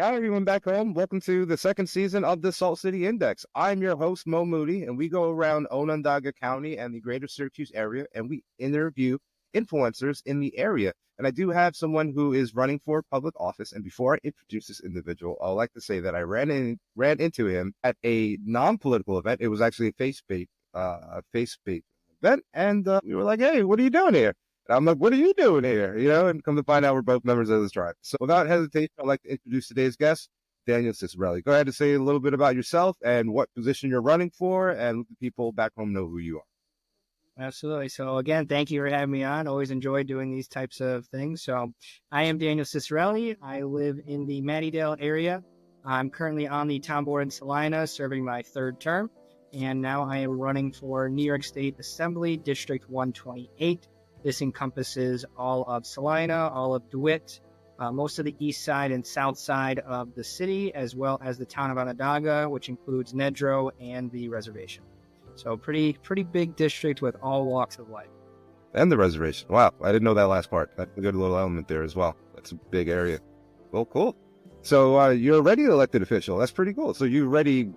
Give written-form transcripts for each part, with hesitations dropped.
Hi, everyone back home. Welcome to the second season of the Salt City Index. I'm your host, Mo Moodie, and we go around Onondaga County and the greater Syracuse area, and we interview influencers in the area. And I do have someone who is running for public office. And before I introduce this individual, I would like to say that I ran into him at a non-political event. It was actually a face-based event, and we were like, "Hey, what are you doing here?" And I'm like, "What are you doing here?" And come to find out we're both members of this tribe. So without hesitation, I'd like to introduce today's guest, Daniel Ciciarelli. Go ahead and say a little bit about yourself and what position you're running for, and let the people back home know who you are. Absolutely. So again, thank you for having me on. Always enjoy doing these types of things. So I am Daniel Ciciarelli. I live in the Mattydale area. I'm currently on the town board in Salina, serving my third term. And now I am running for New York State Assembly District 128. This encompasses all of Salina, all of DeWitt, most of the east side and south side of the city, as well as the town of Onondaga, which includes Nedrow and the reservation. So pretty big district with all walks of life. And the reservation. Wow, I didn't know that last part. That's a good little element there as well. That's a big area. Well, cool. So you're already an elected official. That's pretty cool. So you already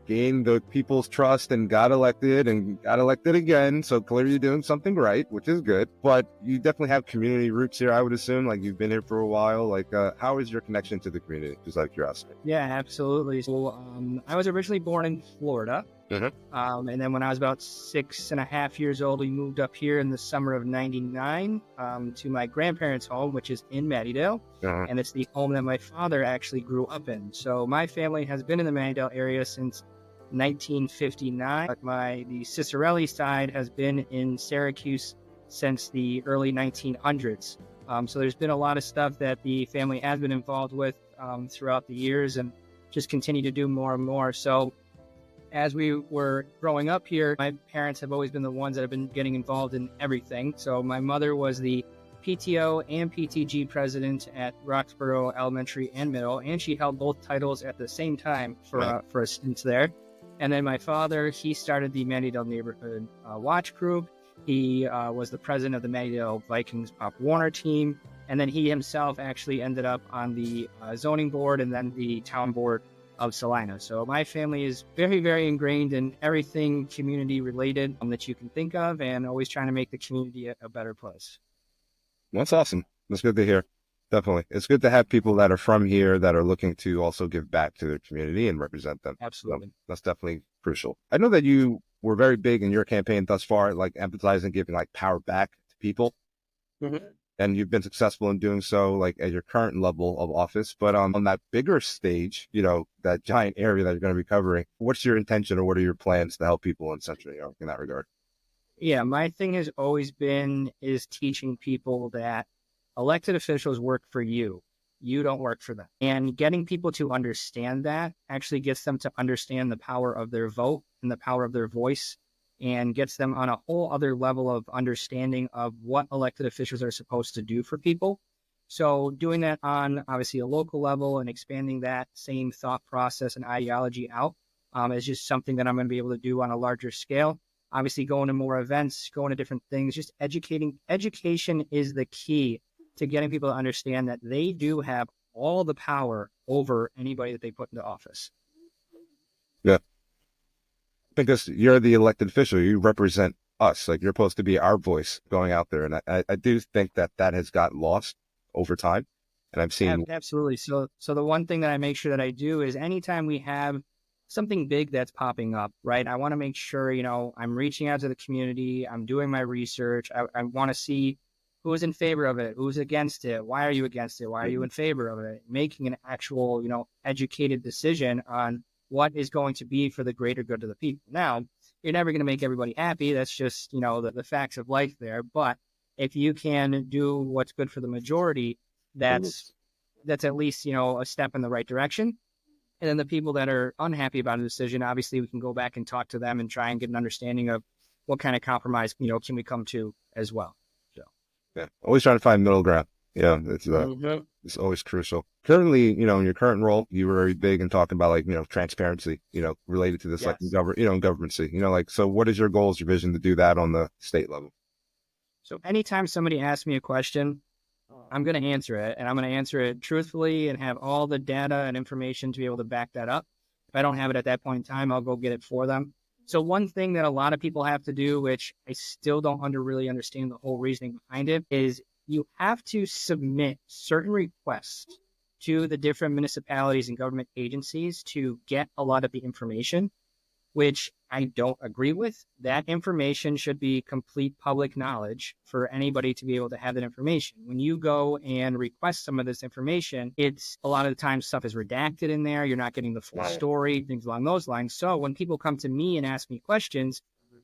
gained the people's trust and got elected again. So clearly you're doing something right, which is good. But you definitely have community roots here, I would assume. Like, you've been here for a while. Like, how is your connection to the community? Just out of curiosity. Yeah, absolutely. So I was originally born in Florida. Mm-hmm. And then when I was about 6.5 years old, we moved up here in the summer of '99 to my grandparents' home, which is in Mattydale. Uh-huh. And it's the home that my father actually grew up in. So my family has been in the Mattydale area since 1959. The Ciciarelli side has been in Syracuse since the early 1900s. So there's been a lot of stuff that the family has been involved with throughout the years, and just continue to do more and more. So as we were growing up here, my parents have always been the ones that have been getting involved in everything. So my mother was the PTO and PTG president at Roxborough Elementary and Middle, and she held both titles at the same time for a stint there. And then my father, he started the Mattydale Neighborhood Watch Group. He was the president of the Mattydale Vikings Pop Warner team. And then he himself actually ended up on the zoning board and then the town board of Salina. So my family is very, very ingrained in everything community related that you can think of, and always trying to make the community a better place. That's awesome. That's good to hear. Definitely. It's good to have people that are from here that are looking to also give back to their community and represent them. Absolutely. So that's definitely crucial. I know that you were very big in your campaign thus far, like emphasizing giving like power back to people. Mm-hmm. And you've been successful in doing so, like at your current level of office. But on that bigger stage, that giant area that you're going to be covering, what's your intention or what are your plans to help people in Central New York in that regard? Yeah, my thing has always been is teaching people that elected officials work for you. You don't work for them. And getting people to understand that actually gets them to understand the power of their vote and the power of their voice, and gets them on a whole other level of understanding of what elected officials are supposed to do for people. So doing that on obviously a local level and expanding that same thought process and ideology out is just something that I'm going to be able to do on a larger scale. Obviously going to more events, going to different things, just educating. Education is the key to getting people to understand that they do have all the power over anybody that they put into office. Yeah. Because you're the elected official, you represent us. Like, you're supposed to be our voice going out there. And I do think that has got lost over time. And I've seen. Absolutely. So the one thing that I make sure that I do is anytime we have something big that's popping up, right? I want to make sure, I'm reaching out to the community. I'm doing my research. I want to see who's in favor of it, who's against it. Why are you against it? Why are you in favor of it? Making an actual, educated decision on what is going to be for the greater good of the people. Now, you're never going to make everybody happy. That's just, the facts of life there. But if you can do what's good for the majority, that's at least, a step in the right direction. And then the people that are unhappy about a decision, obviously we can go back and talk to them and try and get an understanding of what kind of compromise, can we come to as well. So, yeah, always trying to find middle ground. Yeah, it's always crucial. Currently, in your current role, you were very big in talking about transparency, related to this, yes, governmency, so what is your goals, your vision to do that on the state level? So anytime somebody asks me a question, I'm going to answer it, and I'm going to answer it truthfully and have all the data and information to be able to back that up. If I don't have it at that point in time, I'll go get it for them. So one thing that a lot of people have to do, which I still don't really understand the whole reasoning behind it, is you have to submit certain requests to the different municipalities and government agencies to get a lot of the information, which I don't agree with. That information should be complete public knowledge for anybody to be able to have that information. When you go and request some of this information, it's a lot of the time stuff is redacted in there. You're not getting the full story, things along those lines. So when people come to me and ask me questions,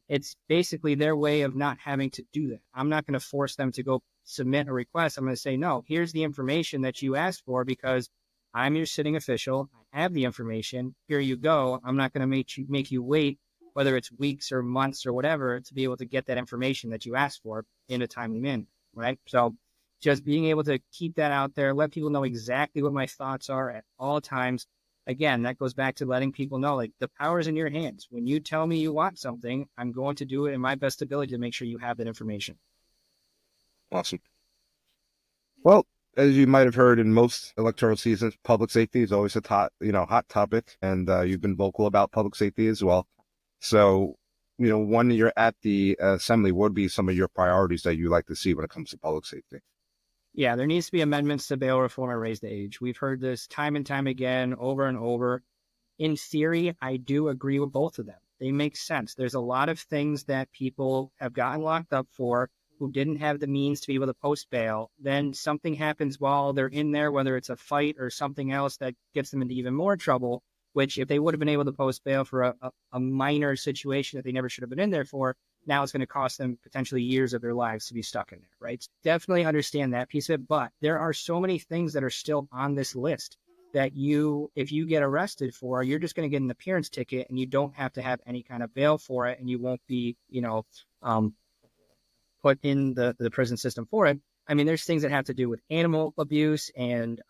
it's basically their way of not having to do that. I'm not going to force them to go submit a request. I'm going to say, no, here's the information that you asked for because I'm your sitting official. I have the information. Here you go. I'm not going to make you wait, whether it's weeks or months or whatever, to be able to get that information that you asked for in a timely manner, right? So just being able to keep that out there, let people know exactly what my thoughts are at all times. Again, that goes back to letting people know, like, the power is in your hands. When you tell me you want something, I'm going to do it in my best ability to make sure you have that information. Awesome. Well, as you might have heard in most electoral seasons, public safety is always a hot topic, and you've been vocal about public safety as well. So, when you're at the assembly, what would be some of your priorities that you like to see when it comes to public safety? Yeah, there needs to be amendments to bail reform and raise the age. We've heard this time and time again, over and over. In theory, I do agree with both of them. They make sense. There's a lot of things that people have gotten locked up for who didn't have the means to be able to post bail. Then something happens while they're in there, whether it's a fight or something else that gets them into even more trouble, which if they would have been able to post bail for a minor situation that they never should have been in there for, now it's going to cost them potentially years of their lives to be stuck in there, right? Definitely understand that piece of it, but there are so many things that are still on this list that if you get arrested for, you're just going to get an appearance ticket and you don't have to have any kind of bail for it, and you won't be, put in the prison system for it. I mean, there's things that have to do with animal abuse and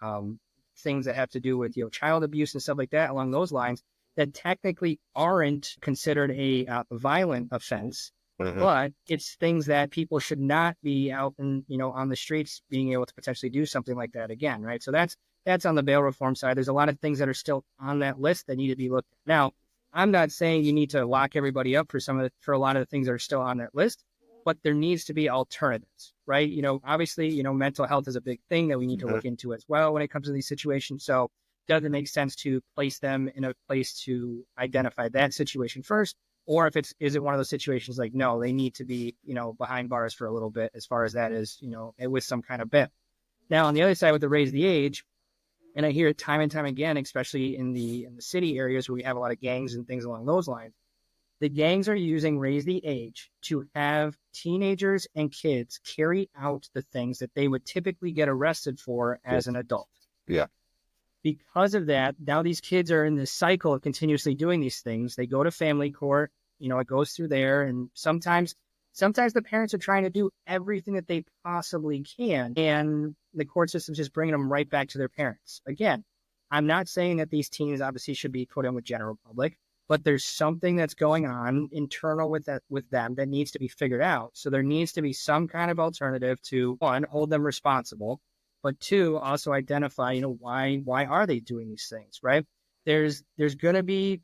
things that have to do with child abuse and stuff like that along those lines that technically aren't considered a violent offense. Mm-hmm. But it's things that people should not be out and on the streets being able to potentially do something like that again, right? So that's on the bail reform side. There's a lot of things that are still on that list that need to be looked at. Now, I'm not saying you need to lock everybody up for a lot of the things that are still on that list, but there needs to be alternatives, right? Obviously, mental health is a big thing that we need to look into as well when it comes to these situations. So does it make sense to place them in a place to identify that situation first? Or is it one of those situations like, no, they need to be, behind bars for a little bit as far as that is, with some kind of bail. Now, on the other side with the raise the age, and I hear it time and time again, especially in the city areas where we have a lot of gangs and things along those lines, the gangs are using raise the age to have teenagers and kids carry out the things that they would typically get arrested for as an adult. Yeah. Because of that, now these kids are in this cycle of continuously doing these things. They go to family court, it goes through there. And sometimes the parents are trying to do everything that they possibly can. And the court system's just bringing them right back to their parents. Again, I'm not saying that these teens obviously should be put in with general public, but there's something that's going on internal with them that needs to be figured out. So there needs to be some kind of alternative to, one, hold them responsible, but two, also identify, why are they doing these things, right? There's going to be,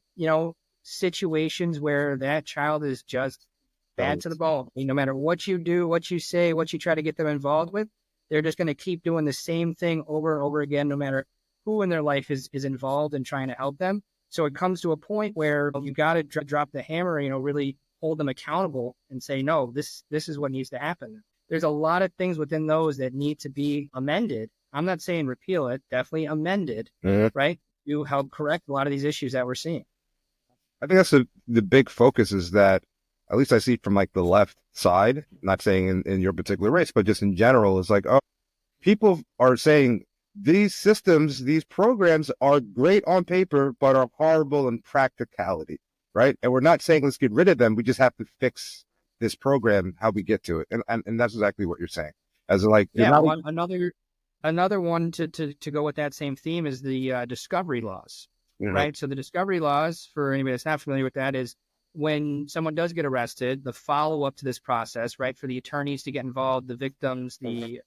situations where that child is just bad to the bone. No matter what you do, what you say, what you try to get them involved with, they're just going to keep doing the same thing over and over again, no matter who in their life is involved in trying to help them. So it comes to a point where you got to drop the hammer, really hold them accountable and say, no, this is what needs to happen. There's a lot of things within those that need to be amended. I'm not saying repeal it, definitely amended, right? To help correct a lot of these issues that we're seeing. I think that's the big focus is that, at least I see from like the left side, not saying in your particular race, but just in general, is like, oh, people are saying these systems, these programs are great on paper, but are horrible in practicality, right? And we're not saying let's get rid of them. We just have to fix this program, how we get to it. And that's exactly what you're saying. As like, another one to go with that same theme is the discovery laws, right? So the discovery laws, for anybody that's not familiar with that, is when someone does get arrested, the follow-up to this process, right, for the attorneys to get involved, the victims, the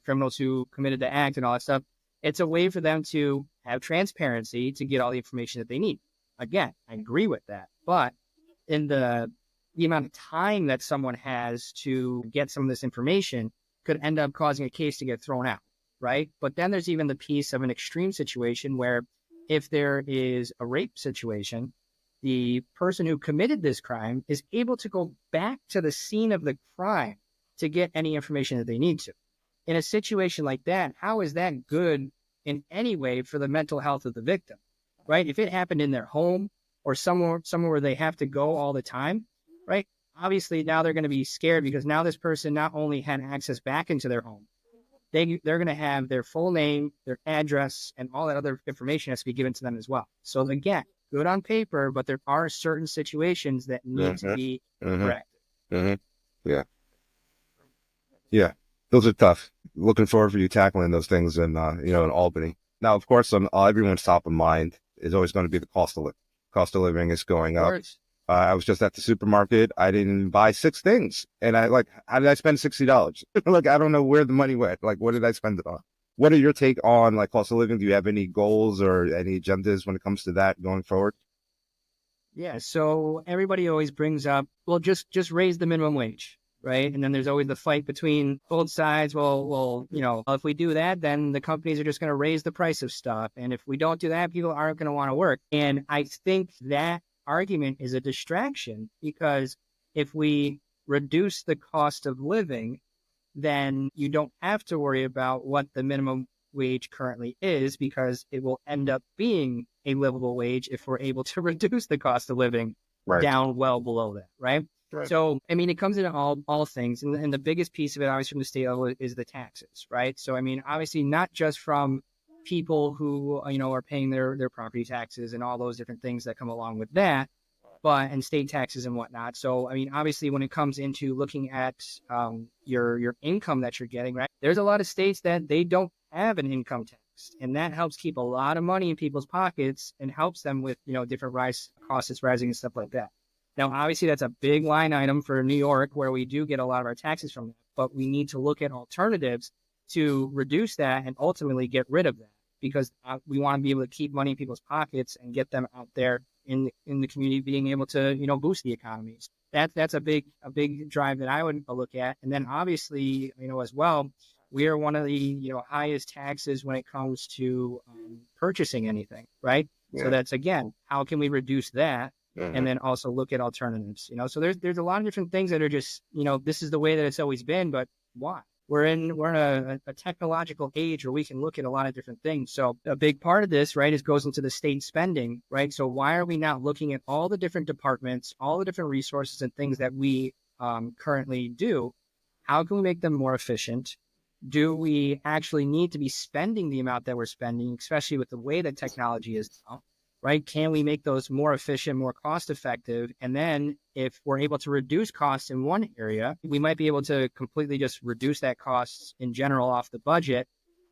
criminals who committed the act and all that stuff, it's a way for them to have transparency to get all the information that they need. Again, I agree with that. But in the amount of time that someone has to get some of this information could end up causing a case to get thrown out, right? But then there's even the piece of an extreme situation where if there is a rape situation, the person who committed this crime is able to go back to the scene of the crime to get any information that they need to. In a situation like that, how is that good in any way for the mental health of the victim, right? If it happened in their home or somewhere where they have to go all the time, right? Obviously, now they're going to be scared because now this person not only had access back into their home, they're going to have their full name, their address, and all that other information has to be given to them as well. So again, good on paper, but there are certain situations that need to be corrected. Yeah. Yeah. Those are tough. Looking forward for you tackling those things in Albany. Now, of course, on everyone's top of mind is always going to be the cost of living. Cost of living is going up. I was just at the supermarket. I didn't buy 6 things. And how did I spend $60? Like, I don't know where the money went. Like, what did I spend it on? What are your take on cost of living? Do you have any goals or any agendas when it comes to that going forward? Yeah. So everybody always brings up, well, just raise the minimum wage, right? And then there's always the fight between both sides. Well, if we do that, then the companies are just going to raise the price of stuff. And if we don't do that, people aren't going to want to work. And I think that argument is a distraction because if we reduce the cost of living, then you don't have to worry about what the minimum wage currently is because it will end up being a livable wage if we're able to reduce the cost of living down well below that, right? So, I mean, it comes into all things. And the biggest piece of it, obviously, from the state level is the taxes, right? So, I mean, obviously, not just from people who, are paying their property taxes and all those different things that come along with that, and state taxes and whatnot. So, I mean, obviously, when it comes into looking at your income that you're getting, right, there's a lot of states that they don't have an income tax. And that helps keep a lot of money in people's pockets and helps them with, different costs that's rising and stuff like that. Now, obviously, that's a big line item for New York where we do get a lot of our taxes from that. But we need to look at alternatives to reduce that and ultimately get rid of that because we want to be able to keep money in people's pockets and get them out there in the community being able to, boost the economies. That's a big drive that I would look at. And then obviously, as well, we are one of the, highest taxes when it comes to purchasing anything, right? Yeah. So that's, again, how can we reduce that? And then also look at alternatives, So there's a lot of different things that are just, this is the way that it's always been, but why? We're in a technological age where we can look at a lot of different things. So a big part of this, right, goes into the state spending, right? So why are we not looking at all the different departments, all the different resources and things that we currently do? How can we make them more efficient? Do we actually need to be spending the amount that we're spending, especially with the way that technology is now? Right? Can we make those more efficient, more cost effective? And then if we're able to reduce costs in one area, we might be able to completely just reduce that cost in general off the budget.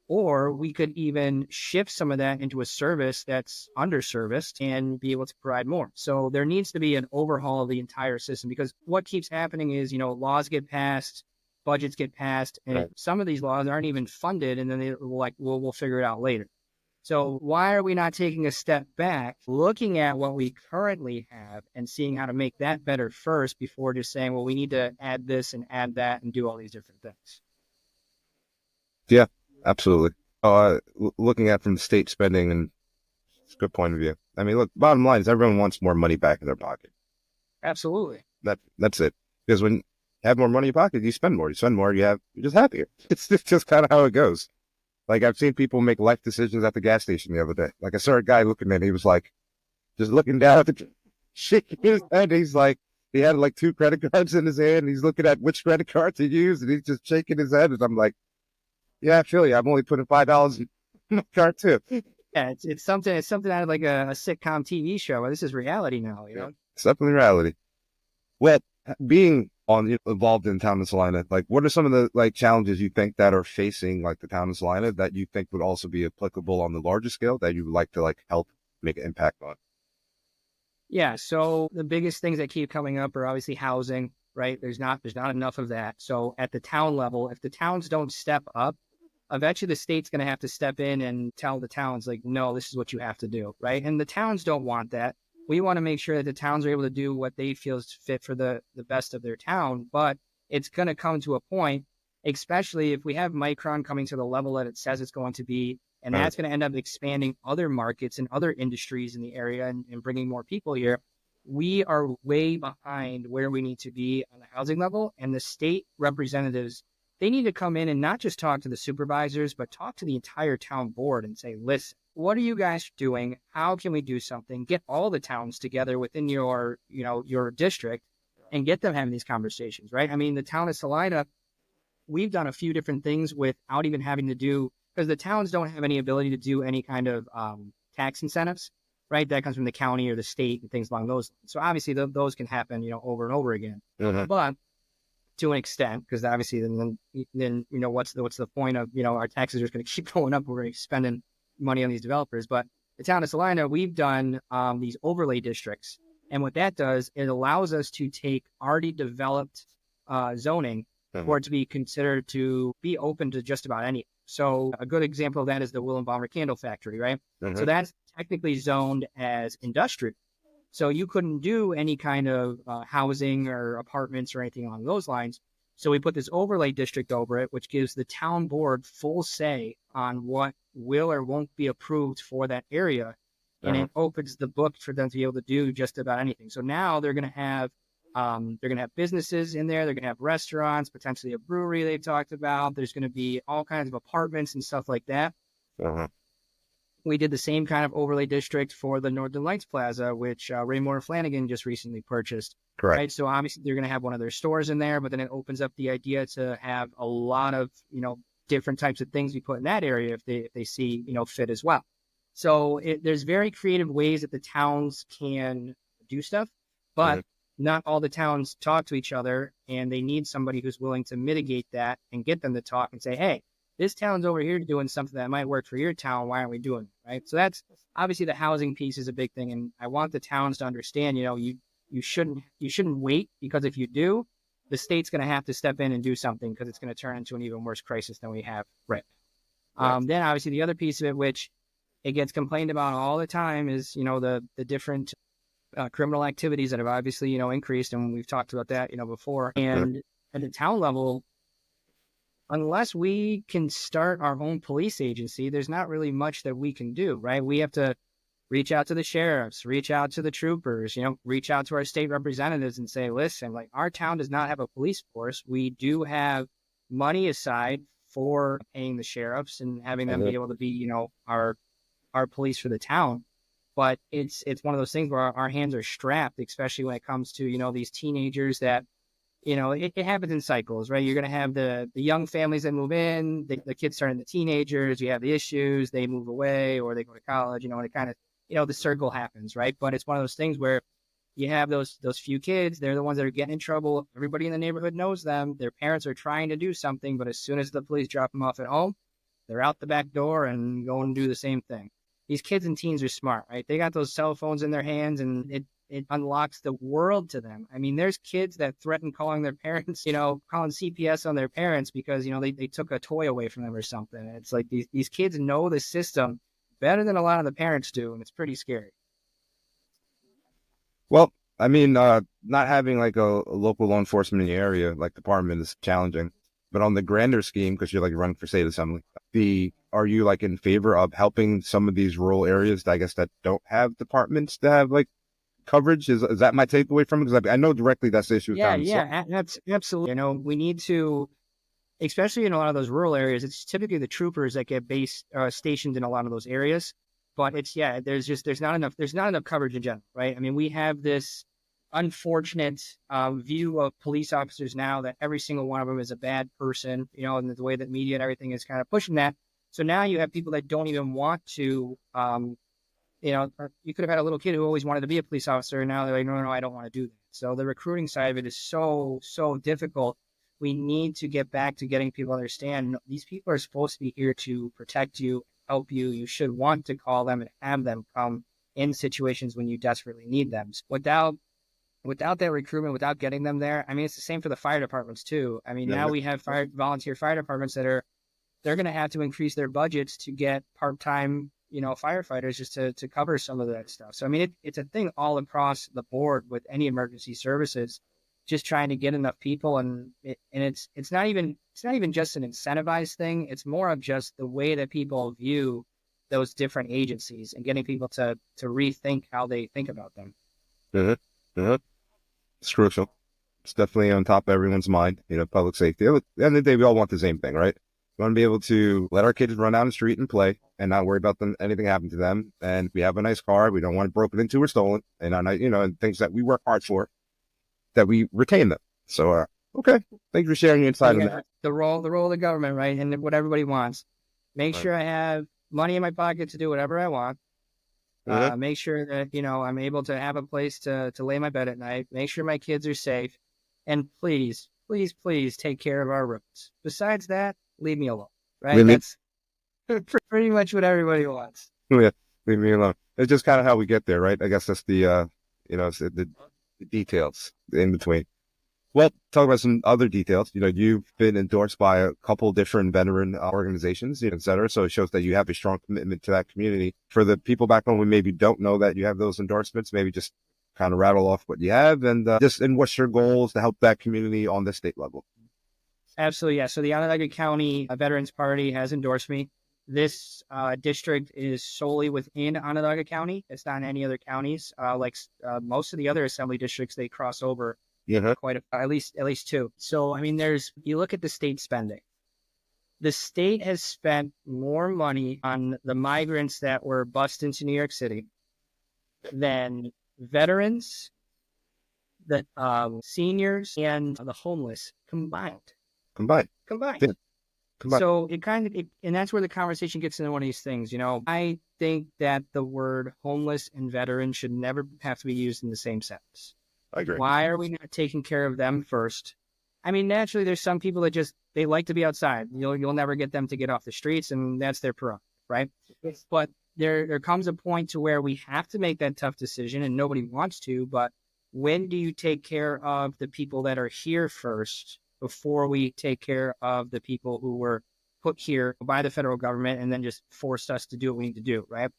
Or we could even shift some of that into a service that's underserviced and be able to provide more. So there needs to be an overhaul of the entire system because what keeps happening is, laws get passed, budgets get passed, and some of these laws aren't even funded. And then they're like, we'll figure it out later. So why are we not taking a step back, looking at what we currently have and seeing how to make that better first before just saying, well, we need to add this and add that and do all these different things? Yeah, absolutely. Looking at from the state spending, and it's a good point of view. I mean, look, bottom line is everyone wants more money back in their pocket. Absolutely. That's it. Because when you have more money in your pocket, you spend more. You spend more, you're just happier. It's just kind of how it goes. Like, I've seen people make life decisions at the gas station the other day. Like, I saw a guy looking at it. He was like, just looking down at the, shaking his head. He's like, he had like 2 credit cards in his hand. And he's looking at which credit card to use. And he's just shaking his head. And I'm like, yeah, I feel you. I'm only putting $5 in my card too. Yeah, it's something out of like a sitcom TV show. This is reality now, Yeah, it's definitely reality. Being involved in town of Salina, like, what are some of the challenges you think that are facing the town of Salina that you think would also be applicable on the larger scale that you would like to help make an impact on? Yeah. So the biggest things that keep coming up are obviously housing, right? There's not enough of that. So at the town level, if the towns don't step up, eventually the state's going to have to step in and tell the towns, like, no, this is what you have to do, right? And the towns don't want that. We want to make sure that the towns are able to do what they feel is fit for the best of their town. But it's going to come to a point, especially if we have Micron coming to the level that it says it's going to be, and that's going to end up expanding other markets and other industries in the area and bringing more people here. We are way behind where we need to be on the housing level, and the state representatives, they need to come in and not just talk to the supervisors, but talk to the entire town board and say, listen, what are you guys doing? How can we do something? Get all the towns together within your district and get them having these conversations, right? I mean, the town of Salina, we've done a few different things without even having to do, because the towns don't have any ability to do any kind of tax incentives, right? That comes from the county or the state and things along those lines. So obviously those can happen, over and over again. But to an extent, because obviously then what's the point of our taxes are just going to keep going up. We're going to be spending money on these developers. But the town of Salina, we've done these overlay districts, and what that does, it allows us to take already developed zoning for it to be considered to be open to just about any. So a good example of that is the Willenbaumer Candle Factory, right? So that's technically zoned as industrial. So you couldn't do any kind of housing or apartments or anything along those lines. So we put this overlay district over it, which gives the town board full say on what will or won't be approved for that area. And it opens the book for them to be able to do just about anything. So now they're going to have businesses in there. They're going to have restaurants, potentially a brewery they've talked about. There's going to be all kinds of apartments and stuff like that. We did the same kind of overlay district for the Northern Lights Plaza, which Raymore Flanagan just recently purchased. Correct. Right. So obviously they're going to have one of their stores in there, but then it opens up the idea to have a lot of, different types of things we put in that area if they see, fit as well. So there's very creative ways that the towns can do stuff, but not all the towns talk to each other, and they need somebody who's willing to mitigate that and get them to talk and say, hey, this town's over here doing something that might work for your town. Why aren't we doing it? Right. So that's obviously the housing piece is a big thing. And I want the towns to understand, you shouldn't wait, because if you do, the state's going to have to step in and do something, because it's going to turn into an even worse crisis than we have right now. Then obviously the other piece of it, which it gets complained about all the time, is, the different criminal activities that have obviously, increased. And we've talked about that, before. And at the town level, unless we can start our own police agency, there's not really much that we can do, right? We have to reach out to the sheriffs, reach out to the troopers, reach out to our state representatives and say, listen, like, our town does not have a police force. We do have money aside for paying the sheriffs and having them be able to be, our police for the town. But it's one of those things where our hands are strapped, especially when it comes to, these teenagers that, it happens in cycles, right? You're going to have the young families that move in, the kids turn into teenagers, you have the issues, they move away or they go to college, and it kind of, the circle happens, right? But it's one of those things where you have those few kids, they're the ones that are getting in trouble. Everybody in the neighborhood knows them. Their parents are trying to do something, but as soon as the police drop them off at home, they're out the back door and go and do the same thing. These kids and teens are smart, right? They got those cell phones in their hands, and it unlocks the world to them. I mean, there's kids that threaten calling their parents, calling CPS on their parents because, they took a toy away from them or something. It's like these kids know the system better than a lot of the parents do, and it's pretty scary. Well, I mean, not having like a local law enforcement in the area, like department, is challenging. But on the grander scheme, because you're like running for state assembly, are you like in favor of helping some of these rural areas, I guess, that don't have departments to have like coverage? Is that my takeaway from it? Because I know directly that's the issue. Absolutely. We need to, especially in a lot of those rural areas, it's typically the troopers that get stationed in a lot of those areas. But there's not enough coverage in general, right? I mean, we have this unfortunate view of police officers now that every single one of them is a bad person, and the way that media and everything is kind of pushing that. So now you have people that don't even want to, you could have had a little kid who always wanted to be a police officer, and now they're like, no, I don't want to do that. So the recruiting side of it is so difficult. We need to get back to getting people to understand these people are supposed to be here to protect you, help you. You should want to call them and have them come in situations when you desperately need them. Without that recruitment, without getting them there, I mean, it's the same for the fire departments too. I mean, now we have volunteer fire departments they're going to have to increase their budgets to get part-time, firefighters just to cover some of that stuff. So, I mean, it's a thing all across the board with any emergency services, just trying to get enough people. And it's not even just an incentivized thing. It's more of just the way that people view those different agencies and getting people to rethink how they think about them. It's crucial. It's definitely on top of everyone's mind, public safety. At the end of the day, we all want the same thing, right? We want to be able to let our kids run down the street and play and not worry about anything happening to them. And we have a nice car. We don't want it broken into or stolen. And, and things that we work hard for, that we retain them. So, okay. Thanks for sharing your insight on that. The role of the government, right? And what everybody wants. Make sure I have money in my pocket to do whatever I want. Make sure that, I'm able to have a place to lay my bed at night. Make sure my kids are safe. And please, please, please take care of our roads. Besides that, leave me alone, right? That's pretty much what everybody wants. Yeah, leave me alone. It's just kind of how we get there, right? I guess that's the details in between. Well, talk about some other details. You've been endorsed by a couple different veteran organizations, et cetera. So it shows that you have a strong commitment to that community. For the people back home who maybe don't know that you have those endorsements, maybe just kind of rattle off what you have and what's your goals to help that community on the state level. Absolutely, yeah. So the Onondaga County Veterans Party has endorsed me. This district is solely within Onondaga County. It's not in any other counties. Most of the other assembly districts, they cross over. At least two. So, I mean, you look at the state spending. The state has spent more money on the migrants that were bused into New York City than veterans, the seniors, and the homeless combined. Yeah. So and that's where the conversation gets into one of these things. I think that the word homeless and veteran should never have to be used in the same sentence. I agree. Why are we not taking care of them first? I mean, naturally, there's some people that they like to be outside. You'll never get them to get off the streets, and that's their prerogative, right? Yes. But there comes a point to where we have to make that tough decision, and nobody wants to. But when do you take care of the people that are here first before we take care of the people who were put here by the federal government and then just forced us to do what we need to do, right?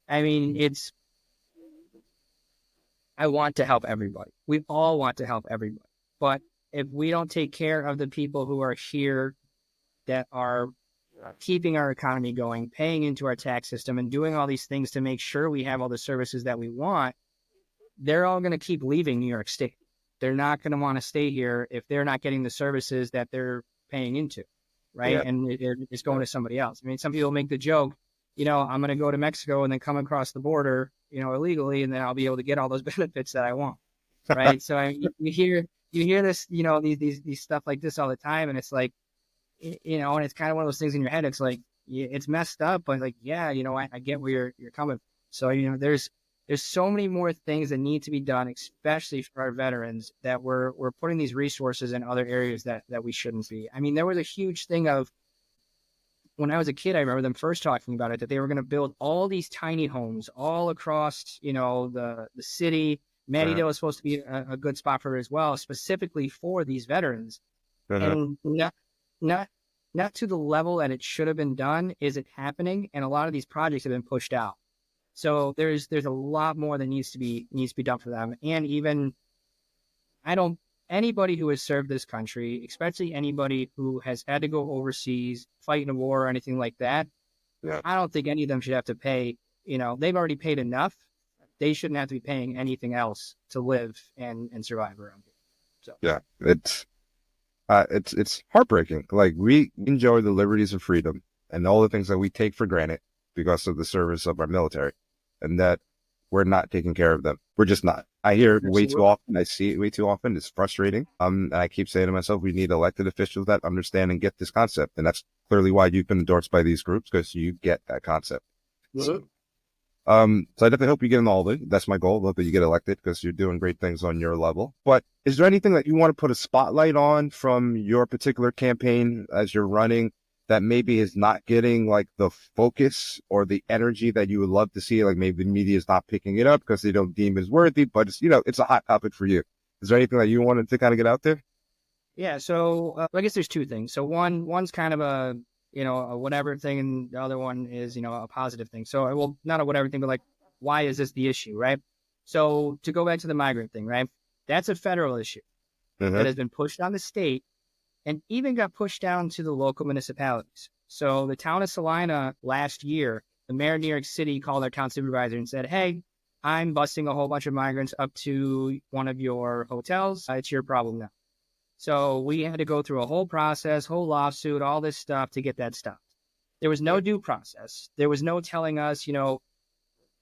I mean, I want to help everybody. We all want to help everybody. But if we don't take care of the people who are here that are keeping our economy going, paying into our tax system, and doing all these things to make sure we have all the services that we want, they're all going to keep leaving New York State. They're not going to want to stay here if they're not getting the services that they're paying into, right? Yeah. And it's going to somebody else. I mean, some people make the joke, I'm going to go to Mexico and then come across the border, illegally, and then I'll be able to get all those benefits that I want, right? So you hear this, these stuff like this all the time, and it's like, and it's kind of one of those things in your head. It's like, it's messed up, but like, yeah, I get where you're coming from. So, there's so many more things that need to be done, especially for our veterans, that we're putting these resources in other areas that we shouldn't be. I mean, there was a huge thing of, when I was a kid, I remember them first talking about it, that they were going to build all these tiny homes all across, the city. Mattydale was supposed to be a good spot for it as well, specifically for these veterans. And not to the level that it should have been done is it happening, and a lot of these projects have been pushed out. So there's a lot more that needs to be done for them. And even anybody who has served this country, especially anybody who has had to go overseas, fight in a war or anything like that, I don't think any of them should have to pay. They've already paid enough. They shouldn't have to be paying anything else to live and survive around here. So yeah, it's heartbreaking. Like, we enjoy the liberties of freedom and all the things that we take for granted because of the service of our military, and that we're not taking care of them. We're just not. I hear it way too often. I see it way too often. It's frustrating. And I keep saying to myself, we need elected officials that understand and get this concept. And that's clearly why you've been endorsed by these groups, because you get that concept. So I definitely hope you get in all of it. That's my goal. Hope that you get elected, because you're doing great things on your level. But is there anything that you want to put a spotlight on from your particular campaign as you're running that maybe is not getting like the focus or the energy that you would love to see? Like maybe the media is not picking it up because they don't deem it worthy, but it's, it's a hot topic for you. Is there anything that you wanted to kind of get out there? Yeah. So I guess there's two things. So one's kind of a whatever thing, and the other one is, a positive thing. So, well, not a whatever thing, but like, why is this the issue, right? So to go back to the migrant thing, right? That's a federal issue that has been pushed on the state and even got pushed down to the local municipalities. So the town of Salina last year, the mayor of New York City called our town supervisor and said, hey, I'm busing a whole bunch of migrants up to one of your hotels. It's your problem now. So we had to go through a whole process, whole lawsuit, all this stuff to get that stopped. There was no due process. There was no telling us,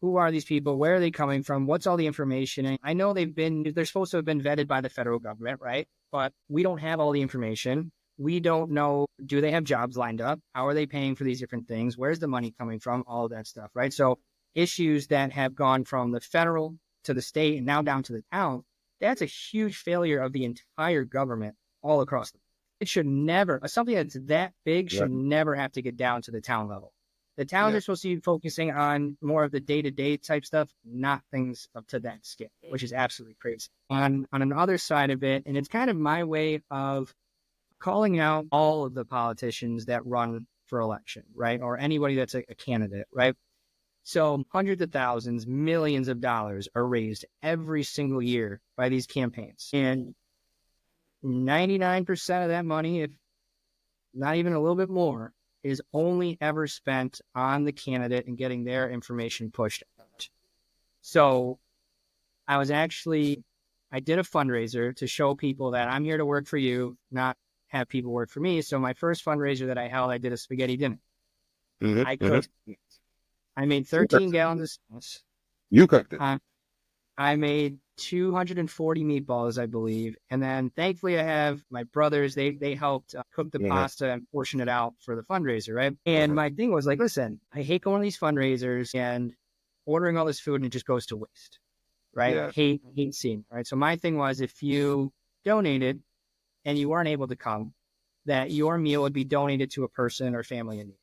who are these people? Where are they coming from? What's all the information? And I know they're supposed to have been vetted by the federal government, right? But we don't have all the information. We don't know, do they have jobs lined up? How are they paying for these different things? Where's the money coming from? All of that stuff, right? So issues that have gone from the federal to the state and now down to the town, that's a huge failure of the entire government all across the. It should never, something that's that big should never have to get down to the town level. The towns are supposed to be focusing on more of the day-to-day type stuff, not things up to that scale, which is absolutely crazy. On another side of it, and it's kind of my way of calling out all of the politicians that run for election, right? Or anybody that's a candidate, right? So hundreds of thousands, millions of dollars are raised every single year by these campaigns. And 99% of that money, if not even a little bit more, is only ever spent on the candidate and getting their information pushed out. So I did a fundraiser to show people that I'm here to work for you, not have people work for me. So my first fundraiser that I held, I did a spaghetti dinner. I cooked. I made 13 gallons of sauce. You cooked it. I made 240 meatballs, I believe. And then thankfully I have my brothers, they helped cook the pasta and portion it out for the fundraiser, right? And my thing was like, listen, I hate going to these fundraisers and ordering all this food and it just goes to waste, right? I hate seeing, right? So my thing was, if you donated and you weren't able to come, that your meal would be donated to a person or family in need.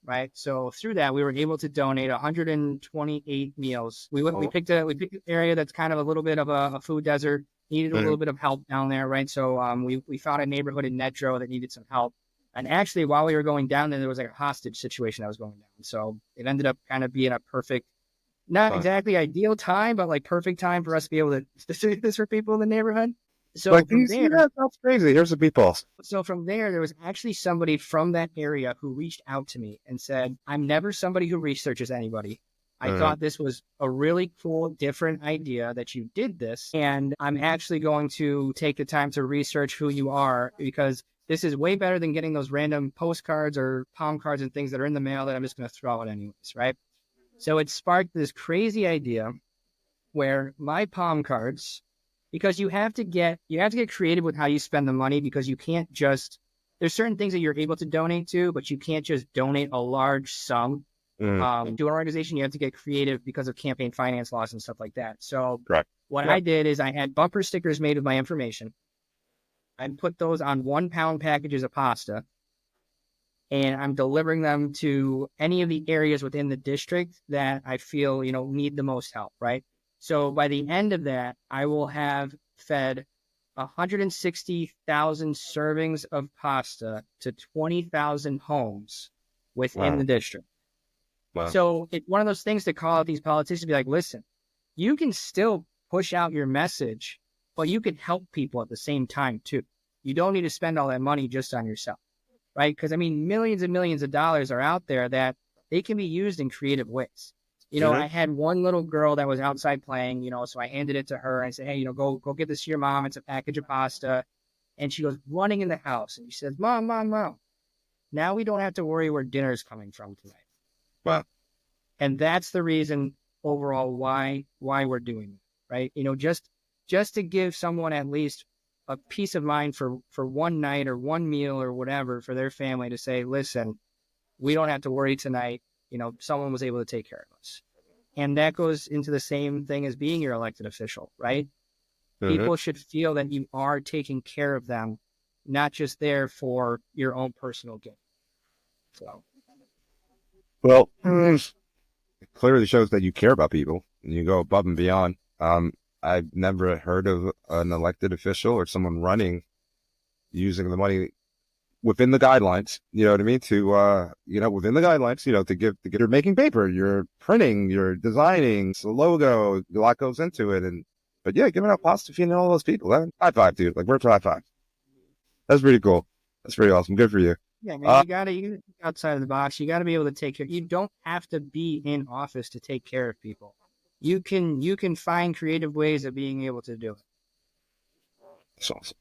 Right. So through that, we were able to donate 128 meals. We picked an area that's kind of a little bit of a food desert, needed a little bit of help down there. Right. So we found a neighborhood in Nedrow that needed some help. And actually, while we were going down there was like a hostage situation that was going down. So it ended up kind of being a perfect, not exactly ideal time, but like perfect time for us to be able to do this for people in the neighborhood. So like, that's crazy. Here's the meatballs. So from there was actually somebody from that area who reached out to me and said, I'm never somebody who researches anybody. I thought this was a really cool, different idea that you did this. And I'm actually going to take the time to research who you are, because this is way better than getting those random postcards or palm cards and things that are in the mail that I'm just going to throw out anyways, right? So it sparked this crazy idea where my palm cards, because you have to get creative with how you spend the money, because you can't just, there's certain things that you're able to donate to, but you can't just donate a large sum to an organization. You have to get creative because of campaign finance laws and stuff like that. So what I did is I had bumper stickers made with my information. I put those on 1 pound packages of pasta, and I'm delivering them to any of the areas within the district that I feel, need the most help, right? So by the end of that, I will have fed 160,000 servings of pasta to 20,000 homes within the district. Wow. So it's one of those things to call out these politicians and be like, listen, you can still push out your message, but you can help people at the same time too. You don't need to spend all that money just on yourself, right? Because millions and millions of dollars are out there that they can be used in creative ways. I had one little girl that was outside playing, so I handed it to her and I said, hey, go get this to your mom. It's a package of pasta. And she goes running in the house and she says, Mom, now we don't have to worry where dinner's coming from tonight. Wow. And that's the reason overall why we're doing it, right? Just to give someone at least a peace of mind for one night or one meal or whatever for their family, to say, listen, we don't have to worry tonight. Someone was able to take care of us. And that goes into the same thing as being your elected official, right? People should feel that you are taking care of them, not just there for your own personal gain. So, Well, it clearly shows that you care about people and you go above and beyond. I've never heard of an elected official or someone running using the money within the guidelines, you know what I mean? Within the guidelines, to get, you're making paper, you're printing, you're designing, it's a logo, a lot goes into it. But yeah, giving out positive feeding to all those people. High five, dude. Like, virtual high five. That's pretty cool. That's pretty awesome. Good for you. yeah, man, you gotta think outside of the box. You gotta be able to take care. You don't have to be in office to take care of people. You can find creative ways of being able to do it. That's awesome.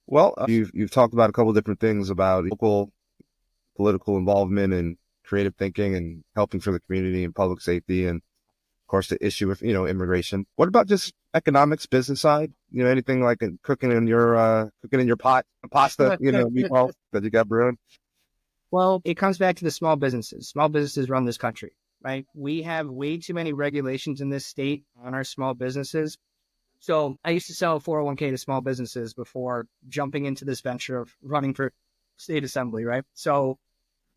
Well, you've talked about a couple of different things about local political involvement and creative thinking and helping for the community and public safety, and of course the issue with immigration. What about just economics, business side? Anything like cooking in your pot, pasta, meatballs that you got brewing? Well, it comes back to the small businesses. Small businesses run this country, right? We have way too many regulations in this state on our small businesses. So I used to sell 401k to small businesses before jumping into this venture of running for state assembly, right? So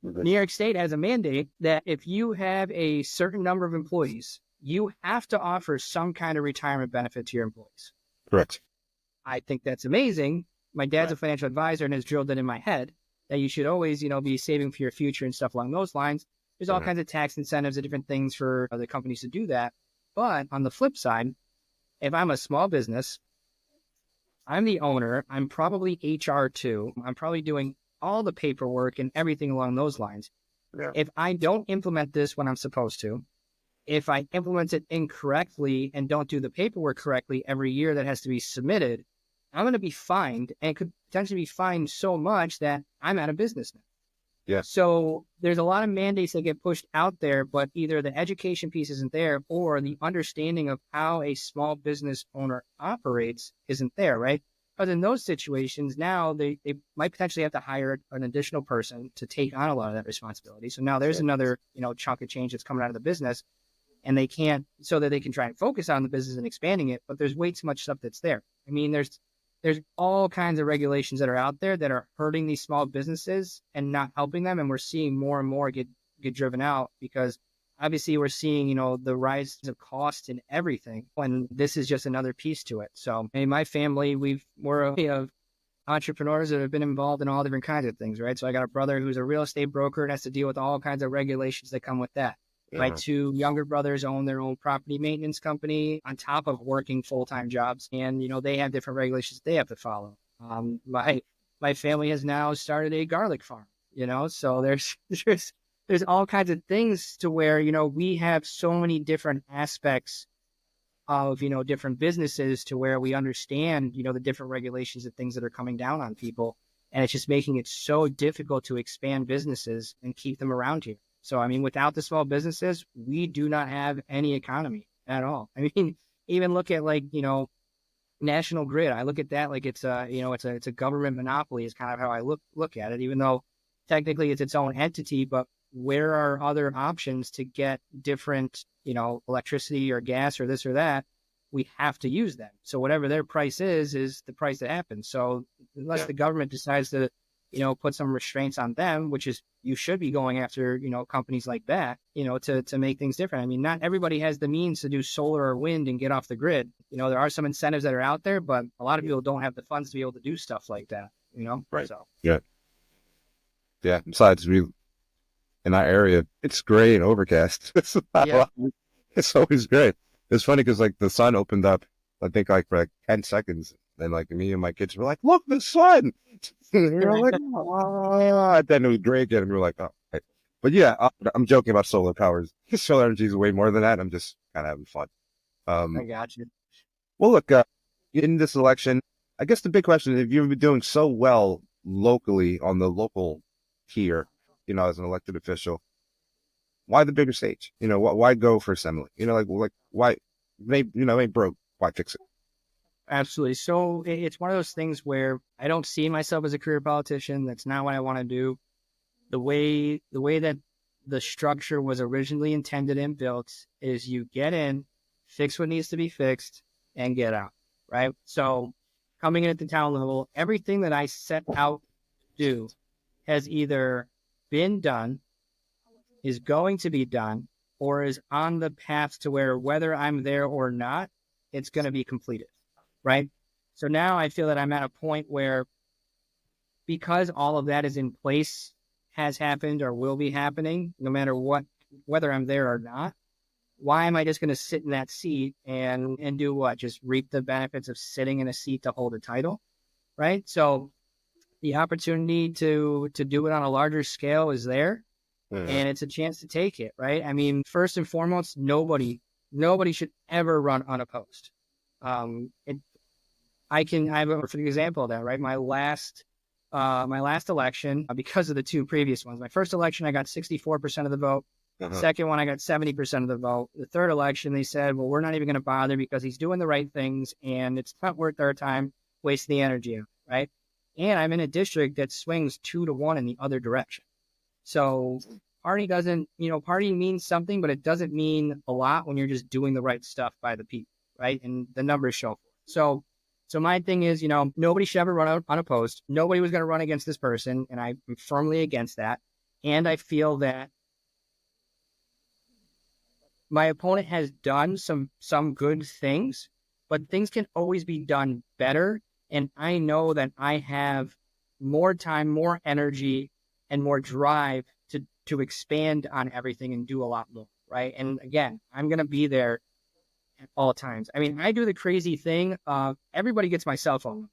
New York State has a mandate that if you have a certain number of employees, you have to offer some kind of retirement benefit to your employees. Correct. I think that's amazing. My dad's a financial advisor and has drilled it in my head that you should always, be saving for your future and stuff along those lines. There's all kinds of tax incentives and different things for the companies to do that. But on the flip side, if I'm a small business, I'm the owner, I'm probably HR too. I'm probably doing all the paperwork and everything along those lines. Yeah. If I don't implement this when I'm supposed to, if I implement it incorrectly and don't do the paperwork correctly every year that has to be submitted, I'm going to be fined, and could potentially be fined so much that I'm out of business now. Yeah. So there's a lot of mandates that get pushed out there, but either the education piece isn't there or the understanding of how a small business owner operates isn't there, right? But in those situations, now they might potentially have to hire an additional person to take on a lot of that responsibility. So now there's another, chunk of change that's coming out of the business, and they can't, so that they can try and focus on the business and expanding it. But there's way too much stuff that's there. I mean, there's all kinds of regulations that are out there that are hurting these small businesses and not helping them. And we're seeing more and more get driven out because obviously we're seeing, the rise of cost in everything. And this is just another piece to it. So in my family, we're of entrepreneurs that have been involved in all different kinds of things, right? So I got a brother who's a real estate broker and has to deal with all kinds of regulations that come with that. My two younger brothers own their own property maintenance company on top of working full-time jobs. And, they have different regulations they have to follow. My family has now started a garlic farm, so there's all kinds of things to where, we have so many different aspects of, different businesses to where we understand, the different regulations and things that are coming down on people. And it's just making it so difficult to expand businesses and keep them around here. So, I mean, without the small businesses, we do not have any economy at all. I mean, even look at National Grid. I look at that like it's a government monopoly is kind of how I look at it, even though technically it's its own entity. But where are other options to get different, electricity or gas or this or that? We have to use them. So whatever their price is the price that happens. So unless the government decides to put some restraints on them, which is you should be going after, companies like that, to make things different. I mean, not everybody has the means to do solar or wind and get off the grid. There are some incentives that are out there, but a lot of people don't have the funds to be able to do stuff like that, Right. So. Yeah. Yeah. Besides, in our area, it's gray and overcast. It's always great. It's funny because the sun opened up, I think for 10 seconds. And me and my kids were like, look, the sun. And we were like, oh. And then it was gray again. And we were like, oh. Okay. But yeah, I'm joking about solar powers. Solar energy is way more than that. I'm just kind of having fun. I got you. Well, look, in this election, I guess the big question is, if you've been doing so well locally on the local tier, as an elected official, why the bigger stage? Why go for assembly? Why, ain't broke, why fix it? Absolutely. So it's one of those things where I don't see myself as a career politician. That's not what I want to do. The way that the structure was originally intended and built is you get in, fix what needs to be fixed, and get out, right? So coming in at the town level, everything that I set out to do has either been done, is going to be done, or is on the path to where whether I'm there or not, it's going to be completed, right? So now I feel that I'm at a point where, because all of that is in place, has happened or will be happening, no matter what, whether I'm there or not, why am I just going to sit in that seat and do what? Just reap the benefits of sitting in a seat to hold a title, right? So the opportunity to do it on a larger scale is there, and it's a chance to take it, right? I mean, first and foremost, nobody should ever run unopposed. I have a perfect example of that, right? My last election, because of the two previous ones, my first election, I got 64% of the vote. Second one, I got 70% of the vote. The third election, they said, well, we're not even going to bother because he's doing the right things and it's not worth our time wasting the energy, right? And I'm in a district that swings 2-1 in the other direction. So party means something, but it doesn't mean a lot when you're just doing the right stuff by the people, right? And the numbers show. So my thing is, nobody should ever run out unopposed. Nobody was going to run against this person, and I'm firmly against that. And I feel that my opponent has done some good things, but things can always be done better. And I know that I have more time, more energy, and more drive to expand on everything and do a lot more, right? And again, I'm going to be there at all times. I mean, I do the crazy thing of everybody gets my cell phone.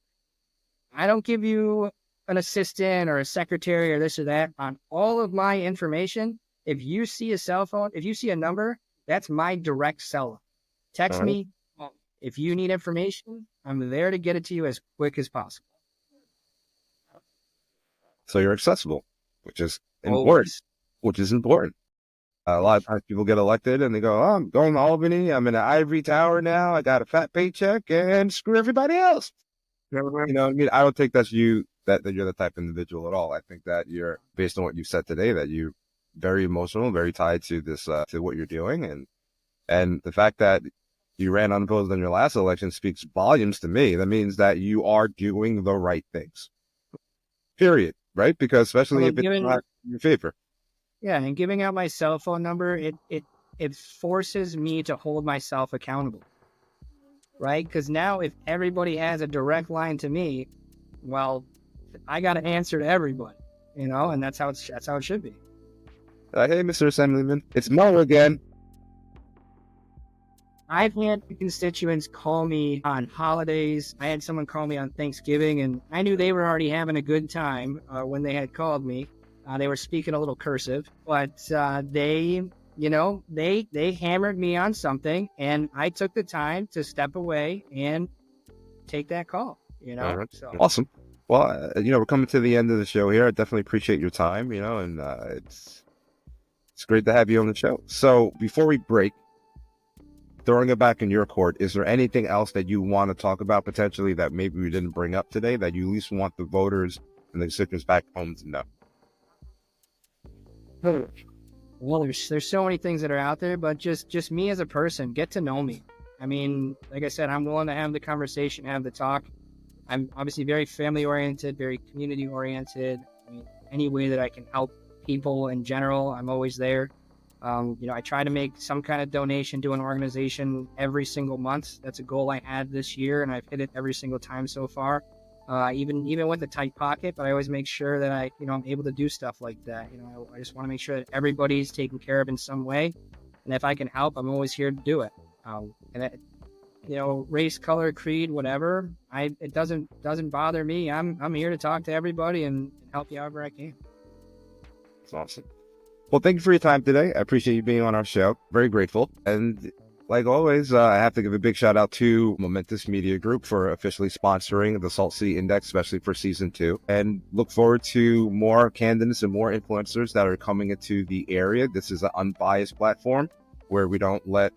I don't give you an assistant or a secretary or this or that. On all of my information, if you see a cell phone, if you see a number, that's my direct cell. Text me. If you need information, I'm there to get it to you as quick as possible. So you're accessible, which is important. A lot of times people get elected and they go, oh, I'm going to Albany. I'm in an ivory tower now. I got a fat paycheck and screw everybody else. You know what I mean? I don't think that's you, that you're the type of individual at all. I think that you're, based on what you said today, that you're very emotional, very tied to this, to what you're doing. And the fact that you ran unopposed in your last election speaks volumes to me. That means that you are doing the right things. Period. Right? Because especially if it's not in your favor. Yeah, and giving out my cell phone number, it forces me to hold myself accountable. Right? Because now if everybody has a direct line to me, well, I got to answer to everybody, and that's how it should be. Hey, Mr. Assemblyman, it's Mo again. I've had constituents call me on holidays. I had someone call me on Thanksgiving, and I knew they were already having a good time when they had called me. They were speaking a little cursive, but they hammered me on something, and I took the time to step away and take that call. Right. So. Awesome. Well, we're coming to the end of the show here. I definitely appreciate your time. And it's great to have you on the show. So before we break, throwing it back in your court, is there anything else that you want to talk about potentially that maybe we didn't bring up today that you at least want the voters and the constituents back home to know? Well, there's so many things that are out there, but just me as a person, get to know me. I mean, like I said, I'm willing to have the conversation, have the talk. I'm obviously very family oriented, very community oriented. I mean, any way that I can help people in general, I'm always there. I try to make some kind of donation to an organization every single month. That's a goal I had this year, and I've hit it every single time so far. Even with a tight pocket, but I always make sure that I'm able to do stuff like that. I just want to make sure that everybody's taken care of in some way, and if I can help, I'm always here to do it. Race, color, creed, whatever, it doesn't bother me. I'm here to talk to everybody and help you however I can. That's awesome. Well, thank you for your time today. I appreciate you being on our show. Very grateful. And like always, I have to give a big shout out to Momentous Media Group for officially sponsoring the Salt City Index, especially for season 2. And look forward to more candidates and more influencers that are coming into the area. This is an unbiased platform where we don't let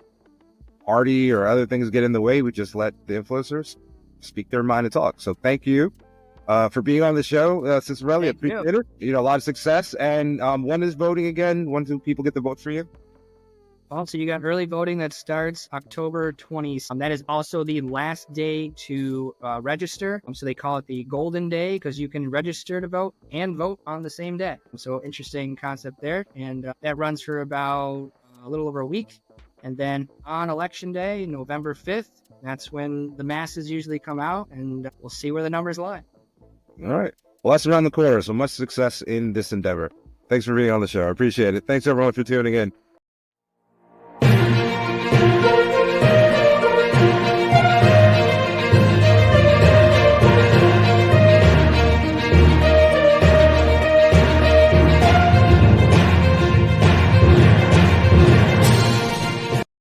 party or other things get in the way. We just let the influencers speak their mind and talk. So thank you for being on the show, Ciciarelli. Appreciate it. A lot of success. And when is voting again? When do people get to vote for you? Also, you got early voting that starts October 20th. That is also the last day to register. So they call it the Golden Day because you can register to vote and vote on the same day. So interesting concept there. And that runs for about a little over a week. And then on Election Day, November 5th, that's when the masses usually come out, and we'll see where the numbers lie. All right. Well, that's around the corner. So much success in this endeavor. Thanks for being on the show. I appreciate it. Thanks, everyone, for tuning in.